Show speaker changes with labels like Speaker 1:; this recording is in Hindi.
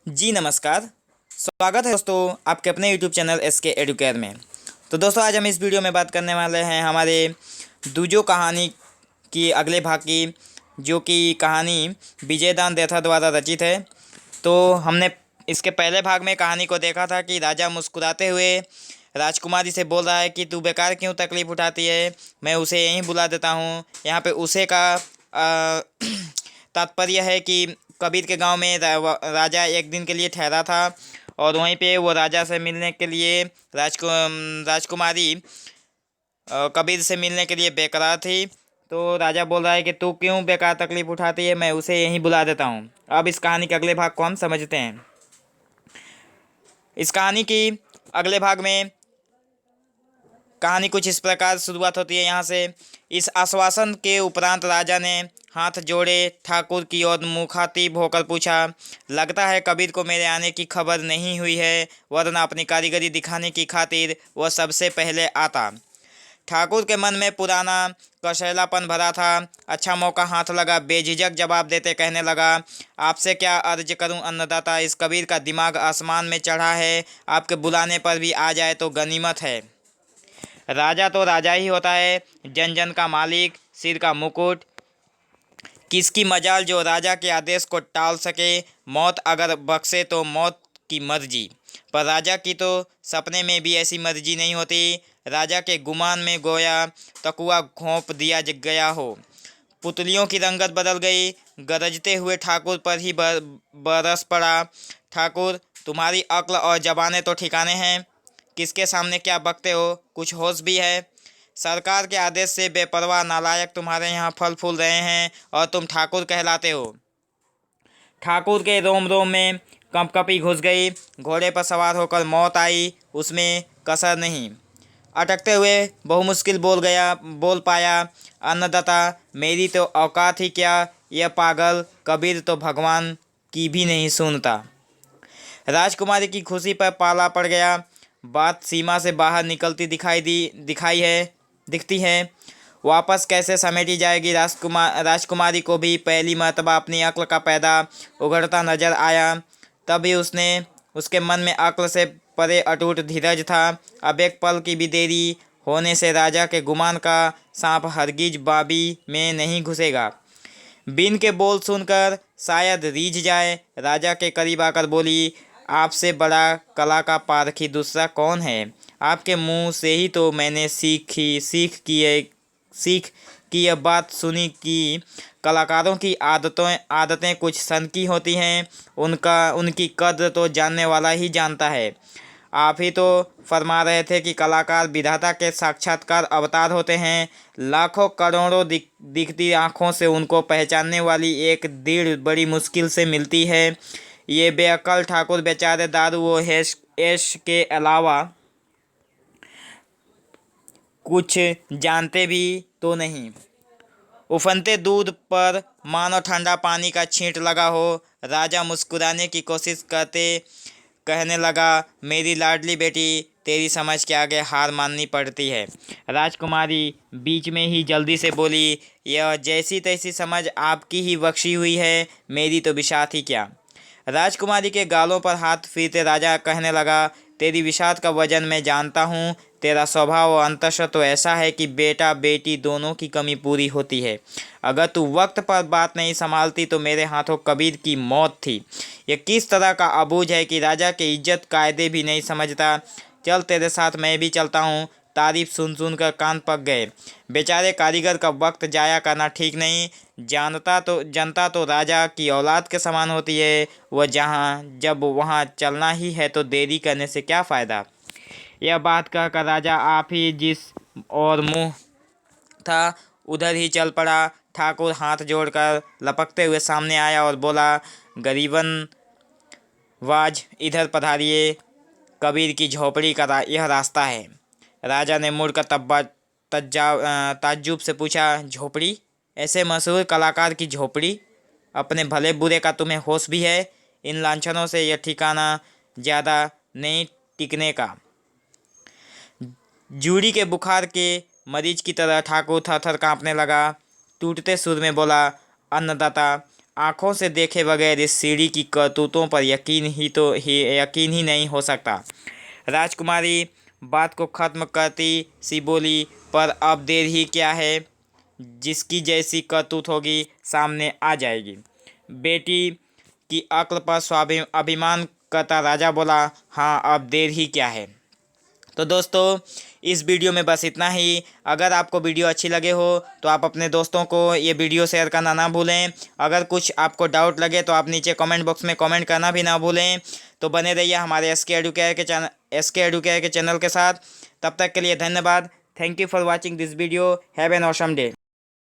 Speaker 1: जी नमस्कार। स्वागत है दोस्तों आपके अपने यूट्यूब चैनल SK एडुकेयर में। तो दोस्तों आज हम इस वीडियो में बात करने वाले हैं हमारे दूजो कहानी की अगले भाग की, जो कि कहानी विजयदान देथा द्वारा रचित है। तो हमने इसके पहले भाग में कहानी को देखा था कि राजा मुस्कुराते हुए राजकुमारी से बोल रहा है कि तू बेकार क्यों तकलीफ़ उठाती है, मैं उसे यहीं बुला देता हूँ। यहाँ पे उसे का तात्पर्य है कि कबीर के गांव में राजा एक दिन के लिए ठहरा था और वहीं पे वो राजा से मिलने के लिए राजकुमारी कबीर से मिलने के लिए बेकरार थी। तो राजा बोल रहा है कि तू क्यों बेकार तकलीफ उठाती है, मैं उसे यहीं बुला देता हूँ। अब इस कहानी के अगले भाग को हम समझते हैं। इस कहानी की अगले भाग में कहानी कुछ इस प्रकार शुरुआत होती है यहाँ से। इस आश्वासन के उपरांत राजा ने हाथ जोड़े ठाकुर की ओर मुखातिब होकर पूछा, लगता है कबीर को मेरे आने की खबर नहीं हुई है, वरना अपनी कारीगरी दिखाने की खातिर वह सबसे पहले आता। ठाकुर के मन में पुराना कौशैलापन भरा था। अच्छा मौका हाथ लगा, बेझिझक जवाब देते कहने लगा, आपसे क्या अर्ज करूं अन्नदाता, इस कबीर का दिमाग आसमान में चढ़ा है, आपके बुलाने पर भी आ जाए तो गनीमत है। राजा तो राजा ही होता है, जन जन का मालिक, सिर का मुकुट। किसकी मजाल जो राजा के आदेश को टाल सके, मौत अगर बख्शे तो मौत की मर्जी। पर राजा की तो सपने में भी ऐसी मर्जी नहीं होती। राजा के गुमान में गोया तकुआ घोंप दिया गया हो। पुतलियों की रंगत बदल गई, गरजते हुए ठाकुर पर ही बरस पड़ा। ठाकुर, तुम्हारी अक्ल और जबानें तो ठिकाने हैं, किसके सामने क्या बकते हो, कुछ होश भी है। सरकार के आदेश से बेपरवाह नालायक तुम्हारे यहाँ फल फूल रहे हैं और तुम ठाकुर कहलाते हो। ठाकुर के रोम रोम में कंपकपी घुस गई। घोड़े पर सवार होकर मौत आई, उसमें कसर नहीं। अटकते हुए बहुमुश्किल बोल पाया, अन्नदाता, मेरी तो औकात ही क्या, यह पागल कबीर तो भगवान की भी नहीं सुनता। राजकुमारी की खुशी पर पाला पड़ गया। बात सीमा से बाहर निकलती दिखती है। वापस कैसे समेटी जाएगी। राजकुमारी को भी पहली मर्तबा अपनी अक्ल का पैदा उघड़ता नजर आया। तभी उसके मन में अक्ल से परे अटूट धीरज था। अब एक पल की भी देरी होने से राजा के गुमान का सांप हरगिज बाबी में नहीं घुसेगा। बिन के बोल सुनकर शायद रीझ जाए, राजा के करीब आकर बोली, आपसे बड़ा कला का पारखी दूसरा कौन है। आपके मुंह से ही तो मैंने सीख की यह बात सुनी कि कलाकारों की आदतें कुछ सन की होती हैं, उनकी कद्र तो जानने वाला ही जानता है। आप ही तो फरमा रहे थे कि कलाकार विधाता के साक्षात्कार अवतार होते हैं। लाखों करोड़ों दिखती आँखों से उनको पहचानने वाली एक दृढ़ बड़ी मुश्किल से मिलती है। ये बेअक्ल ठाकुर बेचारे दारू व ऐश के अलावा कुछ जानते भी तो नहीं। उफनते दूध पर मानो ठंडा पानी का छींट लगा हो। राजा मुस्कुराने की कोशिश करते कहने लगा, मेरी लाडली बेटी, तेरी समझ के आगे हार माननी पड़ती है। राजकुमारी बीच में ही जल्दी से बोली, यह जैसी तैसी समझ आपकी ही बख्शी हुई है, मेरी तो बिसात ही क्या। राजकुमारी के गालों पर हाथ फेरते राजा कहने लगा, तेरी विषाद का वजन मैं जानता हूँ। तेरा स्वभाव और अंतःश तो ऐसा है कि बेटा बेटी दोनों की कमी पूरी होती है। अगर तू वक्त पर बात नहीं संभालती तो मेरे हाथों कबीर की मौत थी। यह किस तरह का अबूझ है कि राजा के इज्जत कायदे भी नहीं समझता। चल तेरे साथ मैं भी चलता हूँ। तारीफ सुन कर कान पक गए। बेचारे कारीगर का वक्त जाया करना ठीक नहीं। जनता तो राजा की औलाद के समान होती है। वह जब वहाँ चलना ही है तो देरी करने से क्या फ़ायदा। यह बात कहकर राजा आप ही जिस और मुँह था उधर ही चल पड़ा। ठाकुर हाथ जोड़कर लपकते हुए सामने आया और बोला, गरीबन वाज, इधर पधारिए। कबीर की झोपड़ी का यह रास्ता है। राजा ने मुड़कर ताज्जुब से पूछा, झोपड़ी? ऐसे मशहूर कलाकार की झोपड़ी? अपने भले बुरे का तुम्हें होश भी है? इन लांछनों से यह ठिकाना ज़्यादा नहीं टिकने का। जूड़ी के बुखार के मरीज की तरह ठाकुर थर थर काँपने लगा। टूटते सुर में बोला, अन्नदाता, आंखों से देखे बगैर इस सीढ़ी की करतूतों पर यकीन ही नहीं हो सकता। राजकुमारी बात को खत्म करती सी बोली, पर अब देर ही क्या है, जिसकी जैसी करतूत होगी सामने आ जाएगी। बेटी की अक्ल पर अभिमान करता राजा बोला, हाँ अब देर ही क्या है। तो दोस्तों इस वीडियो में बस इतना ही। अगर आपको वीडियो अच्छी लगे हो तो आप अपने दोस्तों को ये वीडियो शेयर करना ना भूलें। अगर कुछ आपको डाउट लगे तो आप नीचे कमेंट बॉक्स में कमेंट करना भी ना भूलें। तो बने रहिए हमारे एसके एडुकेयर के चैनल के साथ। तब तक के लिए धन्यवाद। Thank you for watching this video. Have an awesome day.